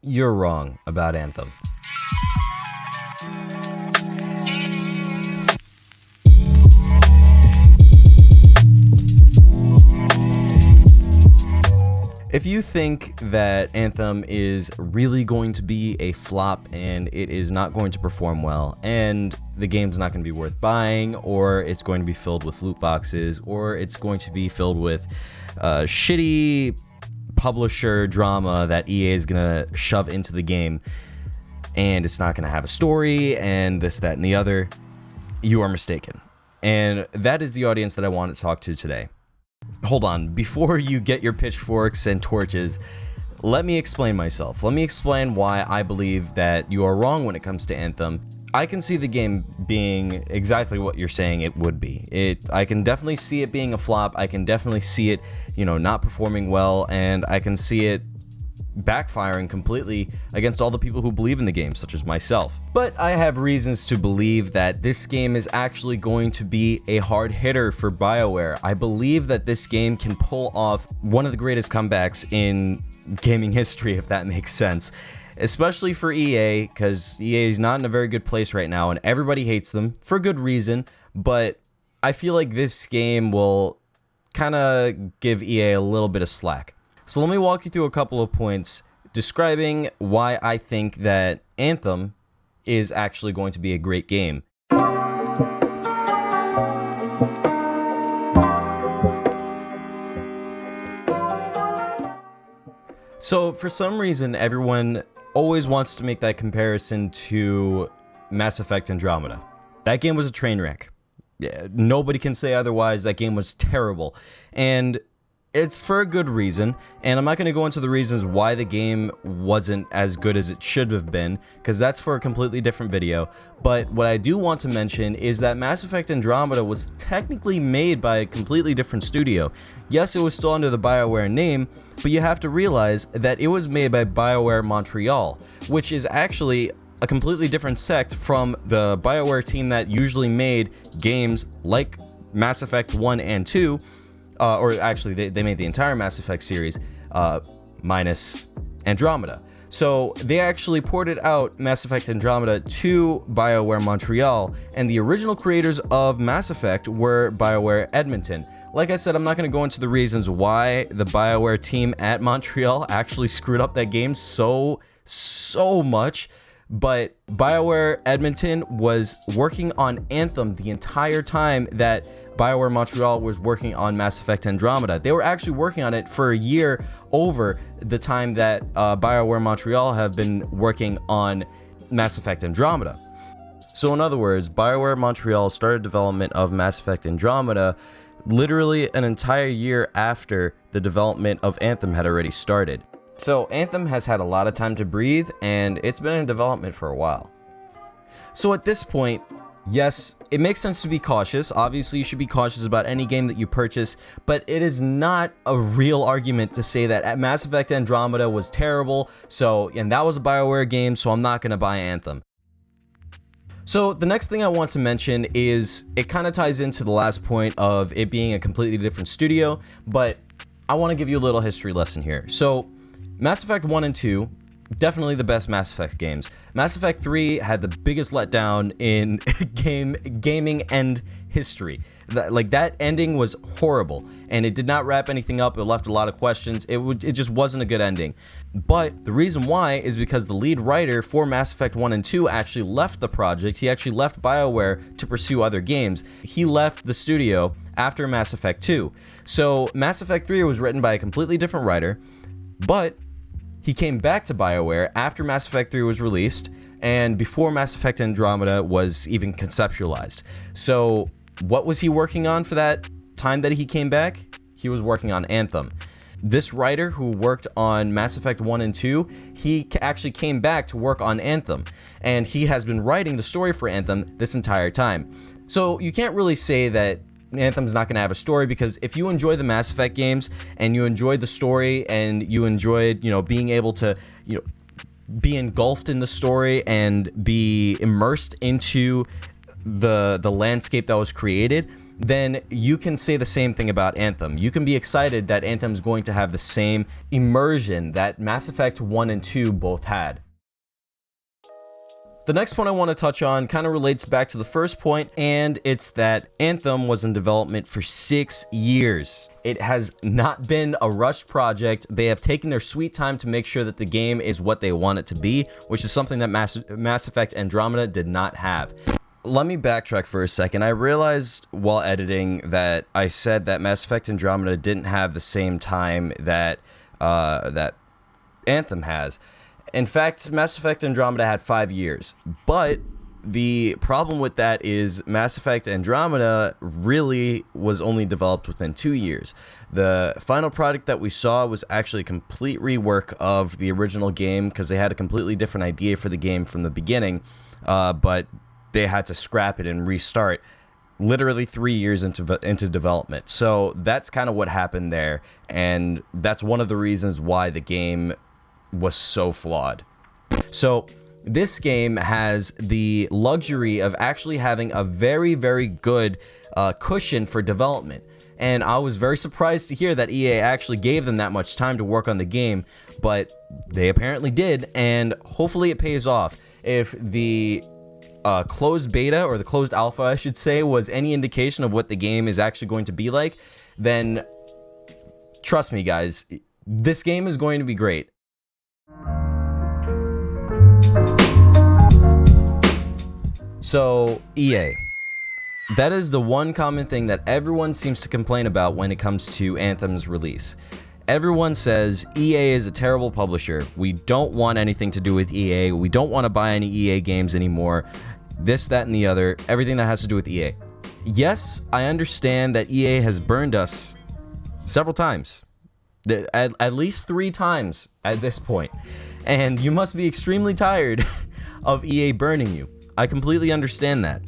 You're wrong about Anthem. If you think that Anthem is really going to be a flop and it is not going to perform well and the game's not going to be worth buying, or it's going to be filled with loot boxes, or it's going to be filled with shitty publisher drama that EA is going to shove into the game, and it's not going to have a story and this, that, and the other, you are mistaken. And that is the audience that I want to talk to today. Hold on, before you get your pitchforks and torches, let me explain myself. Let me explain why I believe that you are wrong when it comes to Anthem. I can see the game being exactly what you're saying it would be. I can definitely see it being a flop. I can definitely see it, not performing well, and I can see it backfiring completely against all the people who believe in the game, such as myself. But I have reasons to believe that this game is actually going to be a hard hitter for BioWare. I believe that this game can pull off one of the greatest comebacks in gaming history, if that makes sense. Especially for EA, because EA is not in a very good place right now, and everybody hates them for good reason, but I feel like this game will kind of give EA a little bit of slack. So let me walk you through a couple of points describing why I think that Anthem is actually going to be a great game. So for some reason, everyone always wants to make that comparison to Mass Effect Andromeda. That game was a train wreck. Yeah, nobody can say otherwise. That game was terrible. And it's for a good reason, and I'm not going to go into the reasons why the game wasn't as good as it should have been, because that's for a completely different video. But what I do want to mention is that Mass Effect Andromeda was technically made by a completely different studio. Yes, it was still under the BioWare name, but you have to realize that it was made by BioWare Montreal, which is actually a completely different sect from the BioWare team that usually made games like Mass Effect 1 and 2, or actually, they made the entire Mass Effect series, minus Andromeda. So they actually ported out Mass Effect Andromeda to BioWare Montreal, and the original creators of Mass Effect were BioWare Edmonton. Like I said, I'm not going to go into the reasons why the BioWare team at Montreal actually screwed up that game so much, but BioWare Edmonton was working on Anthem the entire time that BioWare Montreal was working on Mass Effect Andromeda. They were actually working on it for a year over the time that BioWare Montreal have been working on Mass Effect Andromeda. So in other words, BioWare Montreal started development of Mass Effect Andromeda literally an entire year after the development of Anthem had already started. So Anthem has had a lot of time to breathe, and it's been in development for a while. So at this point, yes, it makes sense to be cautious. Obviously, you should be cautious about any game that you purchase, but it is not a real argument to say that Mass Effect Andromeda was terrible, and that was a BioWare game, so I'm not going to buy Anthem. So the next thing I want to mention is, it kind of ties into the last point of it being a completely different studio, but I want to give you a little history lesson here. So Mass Effect 1 and 2, definitely the best Mass Effect games. Mass Effect 3 had the biggest letdown in gaming end history. That ending was horrible, and it did not wrap anything up. It left a lot of questions. It just wasn't a good ending. But the reason why is because the lead writer for Mass Effect 1 and 2 actually left the project. He actually left BioWare to pursue other games. He left the studio after Mass Effect 2. So Mass Effect 3 was written by a completely different writer, but he came back to BioWare after Mass Effect 3 was released and before Mass Effect Andromeda was even conceptualized. So what was he working on for that time that he came back? He was working on Anthem. This writer who worked on Mass Effect 1 and 2, he actually came back to work on Anthem, and he has been writing the story for Anthem this entire time. So you can't really say that Anthem's not going to have a story, because if you enjoy the Mass Effect games and you enjoyed the story and you enjoyed, being able to, be engulfed in the story and be immersed into the landscape that was created, then you can say the same thing about Anthem. You can be excited that Anthem's going to have the same immersion that Mass Effect 1 and 2 both had. The next point I want to touch on kind of relates back to the first point, and it's that Anthem was in development for 6 years. It has not been a rushed project. They have taken their sweet time to make sure that the game is what they want it to be, which is something that Mass Effect Andromeda did not have. Let me backtrack for a second. I realized while editing that I said that Mass Effect Andromeda didn't have the same time that that Anthem has. In fact, Mass Effect Andromeda had 5 years, but the problem with that is Mass Effect Andromeda really was only developed within 2 years. The final product that we saw was actually a complete rework of the original game because they had a completely different idea for the game from the beginning, but they had to scrap it and restart literally 3 years into development. So that's kind of what happened there, and that's one of the reasons why the game was so flawed. So this game has the luxury of actually having a very, very good cushion for development. And I was very surprised to hear that EA actually gave them that much time to work on the game, but they apparently did, and hopefully it pays off. If the closed beta, or the closed alpha, I should say, was any indication of what the game is actually going to be like, then trust me, guys, this game is going to be great. So, EA. That is the one common thing that everyone seems to complain about when it comes to Anthem's release. Everyone says EA is a terrible publisher. We don't want anything to do with EA. We don't want to buy any EA games anymore. This, that, and the other. Everything that has to do with EA. Yes, I understand that EA has burned us several times. At least 3 times at this point. And you must be extremely tired of EA burning you. I completely understand that.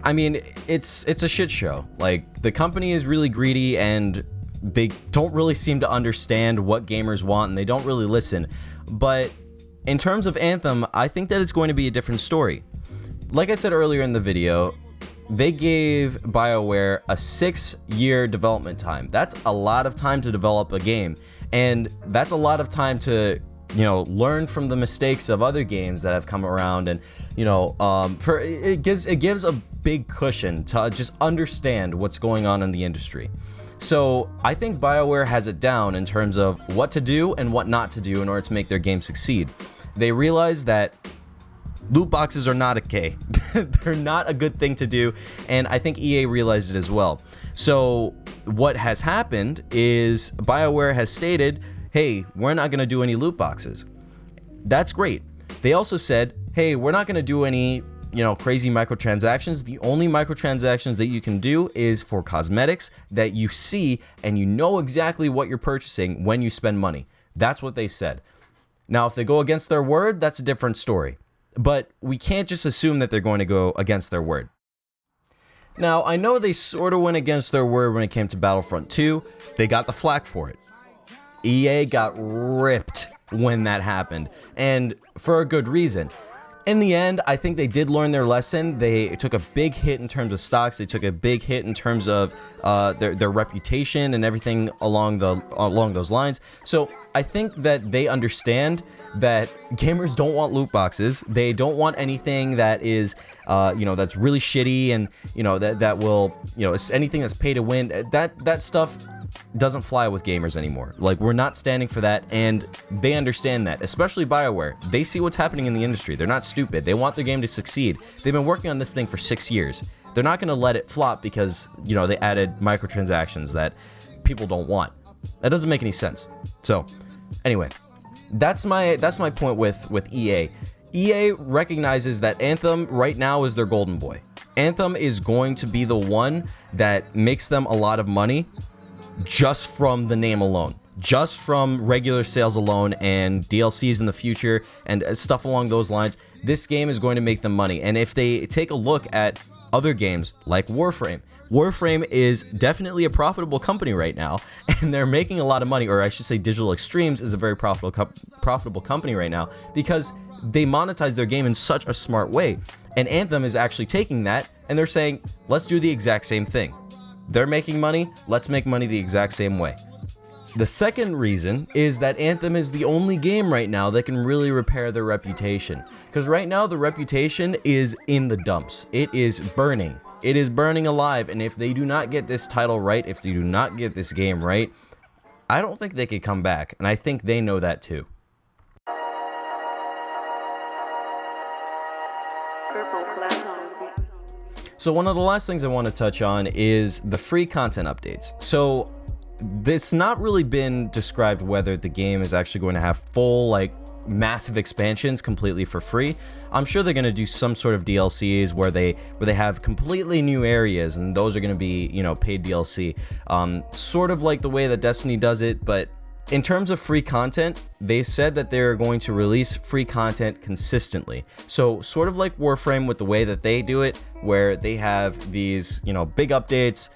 I mean, it's a shit show. Like, the company is really greedy, and they don't really seem to understand what gamers want, and they don't really listen. But in terms of Anthem, I think that it's going to be a different story. Like I said earlier in the video, they gave BioWare a 6-year development time. That's a lot of time to develop a game, and that's a lot of time to, you know, learn from the mistakes of other games that have come around, and, you know, it gives a big cushion to just understand what's going on in the industry. So I think BioWare has it down in terms of what to do and what not to do in order to make their game succeed. They realize that loot boxes are not okay. They're not a good thing to do, and I think EA realized it as well. So what has happened is BioWare has stated, hey, we're not going to do any loot boxes. That's great. They also said, hey, we're not going to do any, you know, crazy microtransactions. The only microtransactions that you can do is for cosmetics that you see and you know exactly what you're purchasing when you spend money. That's what they said. Now, if they go against their word, that's a different story. But we can't just assume that they're going to go against their word. Now, I know they sort of went against their word when it came to Battlefront 2. They got the flack for it. EA got ripped when that happened, and for a good reason. In the end, I think they did learn their lesson. They took a big hit in terms of stocks. They took a big hit in terms of their reputation and everything along those lines. So I think that they understand that gamers don't want loot boxes. They don't want anything that is, that's really shitty, and that will, anything that's pay to win. That stuff doesn't fly with gamers anymore. Like, we're not standing for that, and they understand that, especially BioWare. They see what's happening in the industry. They're not stupid. They want their game to succeed. They've been working on this thing for 6 years. They're not going to let it flop because, they added microtransactions that people don't want. That doesn't make any sense. So, anyway, that's my point with EA. EA recognizes that Anthem right now is their golden boy. Anthem is going to be the one that makes them a lot of money just from the name alone, just from regular sales alone and DLCs in the future and stuff along those lines. This game is going to make them money. And if they take a look at other games like Warframe is definitely a profitable company right now, and they're making a lot of money, or I should say Digital Extremes is a very profitable company right now because they monetize their game in such a smart way. And Anthem is actually taking that, and they're saying, let's do the exact same thing. They're making money, let's make money the exact same way. The second reason is that Anthem is the only game right now that can really repair their reputation. Because right now, the reputation is in the dumps. It is burning. It is burning alive, and if they do not get this title right, if they do not get this game right, I don't think they could come back, and I think they know that too. So one of the last things I want to touch on is the free content updates. So this not really been described whether the game is actually going to have full, like, massive expansions completely for free. I'm sure they're going to do some sort of DLCs where they have completely new areas, and those are going to be, you know, paid DLC, sort of like the way that Destiny does it. But in terms of free content, they said that they're going to release free content consistently. So sort of like Warframe with the way that they do it, where they have these, you know, big updates,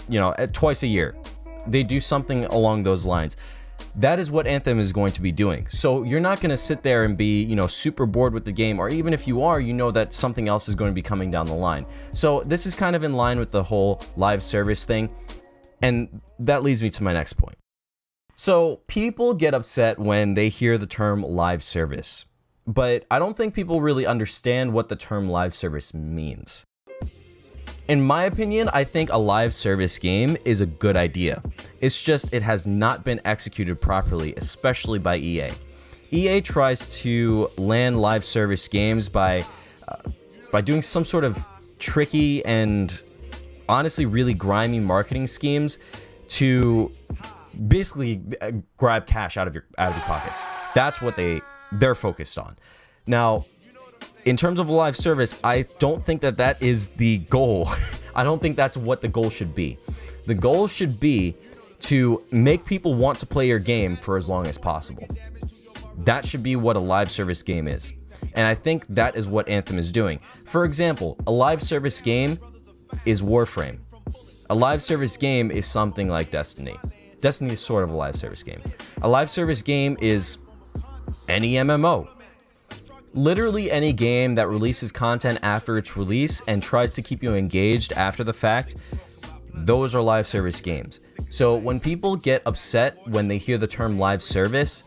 you know, twice a year. They do something along those lines. That is what Anthem is going to be doing. So you're not going to sit there and be, you know, super bored with the game, or even if you are, you know that something else is going to be coming down the line. So this is kind of in line with the whole live service thing. And that leads me to my next point. So people get upset when they hear the term live service, but I don't think people really understand what the term live service means. In my opinion, I think a live service game is a good idea. It's just it has not been executed properly, especially by EA. EA tries to land live service games by doing some sort of tricky and honestly really grimy marketing schemes to basically grab cash out of your pockets. That's what they're focused on. Now, in terms of a live service, I don't think that is the goal. I don't think that's what the goal should be. The goal should be to make people want to play your game for as long as possible. That should be what a live service game is. And I think that is what Anthem is doing. For example, a live service game is Warframe. A live service game is something like Destiny. Destiny is sort of a live service game. A live service game is any MMO. Literally any game that releases content after its release and tries to keep you engaged after the fact, those are live service games. So when people get upset when they hear the term live service,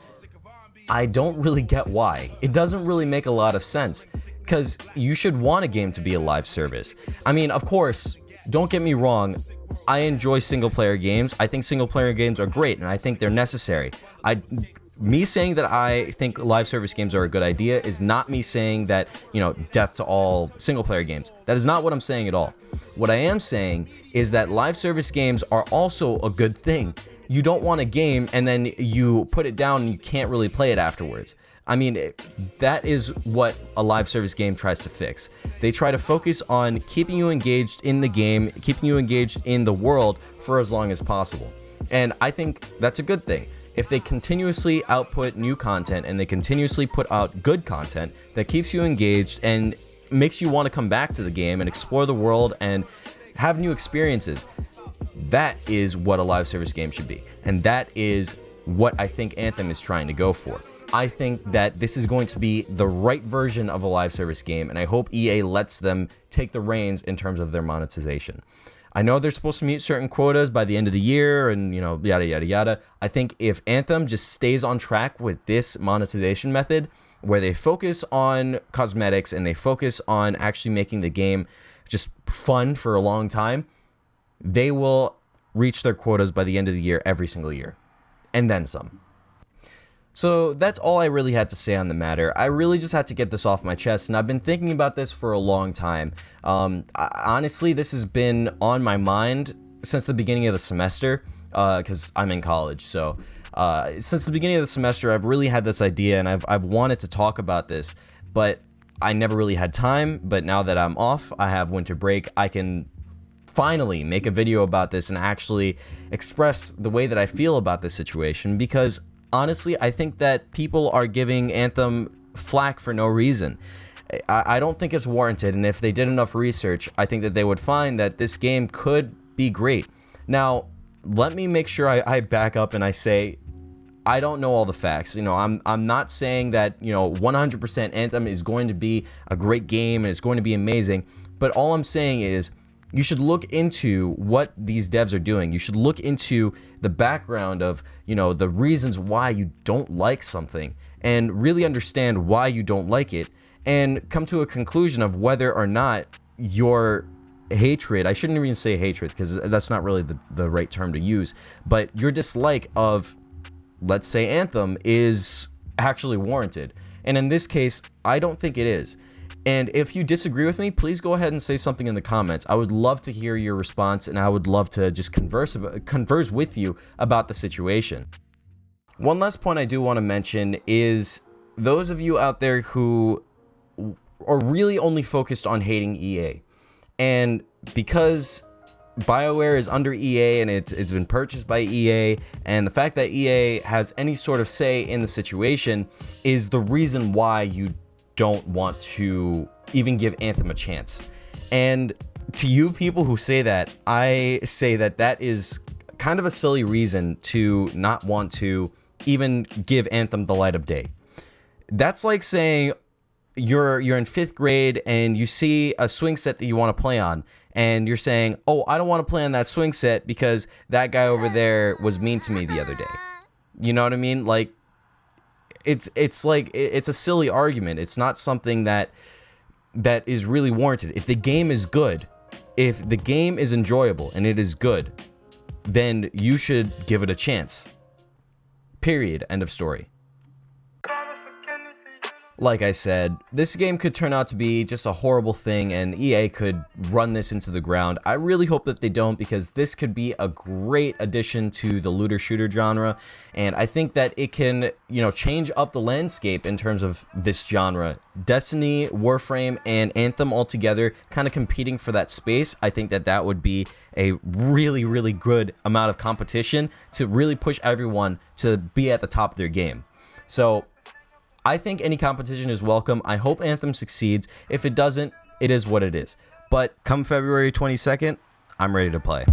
I don't really get why. It doesn't really make a lot of sense, because you should want a game to be a live service. I mean, of course, don't get me wrong, I enjoy single-player games. I think single-player games are great, and I think they're necessary. Me saying that I think live service games are a good idea is not me saying that, you know, death to all single-player games. That is not what I'm saying at all. What I am saying is that live service games are also a good thing. You don't want a game and then you put it down and you can't really play it afterwards. I mean, that is what a live service game tries to fix. They try to focus on keeping you engaged in the game, keeping you engaged in the world for as long as possible. And I think that's a good thing. If they continuously output new content and they continuously put out good content that keeps you engaged and makes you want to come back to the game and explore the world and have new experiences, that is what a live service game should be. And that is what I think Anthem is trying to go for. I think that this is going to be the right version of a live service game, and I hope EA lets them take the reins in terms of their monetization. I know they're supposed to meet certain quotas by the end of the year and, you know, yada, yada, yada. I think if Anthem just stays on track with this monetization method, where they focus on cosmetics and they focus on actually making the game just fun for a long time, they will reach their quotas by the end of the year every single year. And then some. So that's all I really had to say on the matter. I really just had to get this off my chest, and I've been thinking about this for a long time. Honestly, this has been on my mind since the beginning of the semester, because I'm in college. So since the beginning of the semester, I've really had this idea, and I've wanted to talk about this, but I never really had time. But now that I'm off, I have winter break, I can finally make a video about this and actually express the way that I feel about this situation, because honestly, I think that people are giving Anthem flack for no reason. I don't think it's warranted, and if they did enough research, I think that they would find that this game could be great. Now, let me make sure I back up and I say, I don't know all the facts. You know, I'm not saying that, you know, 100% Anthem is going to be a great game and it's going to be amazing, but all I'm saying is You should look into what these devs are doing. You should look into the background of, the reasons why you don't like something and really understand why you don't like it and come to a conclusion of whether or not your hatred, I shouldn't even say hatred because that's not really the right term to use, but your dislike of, let's say, Anthem is actually warranted. And in this case, I don't think it is. And if you disagree with me, please go ahead and say something in the comments. I would love to hear your response, and I would love to just converse with you about the situation. One last point I do want to mention is those of you out there who are really only focused on hating EA. And because BioWare is under EA and it's been purchased by EA, and the fact that EA has any sort of say in the situation is the reason why you don't want to even give Anthem a chance. And to you people who say that, I say that is kind of a silly reason to not want to even give Anthem the light of day. That's like saying you're in 5th grade and you see a swing set that you want to play on, and you're saying, oh, I don't want to play on that swing set because that guy over there was mean to me the other day. You know what I mean? Like, it's a silly argument. It's not something that is really warranted. If the game is good, if the game is enjoyable and it is good, then you should give it a chance. Period. End of story. Like I said, this game could turn out to be just a horrible thing and EA could run this into the ground. I really hope that they don't, because this could be a great addition to the looter shooter genre, and I think that it can, change up the landscape in terms of this genre. Destiny, Warframe, and Anthem all together kind of competing for that space. I think that would be a really, really good amount of competition to really push everyone to be at the top of their game. So I think any competition is welcome. I hope Anthem succeeds. If it doesn't, it is what it is. But come February 22nd, I'm ready to play.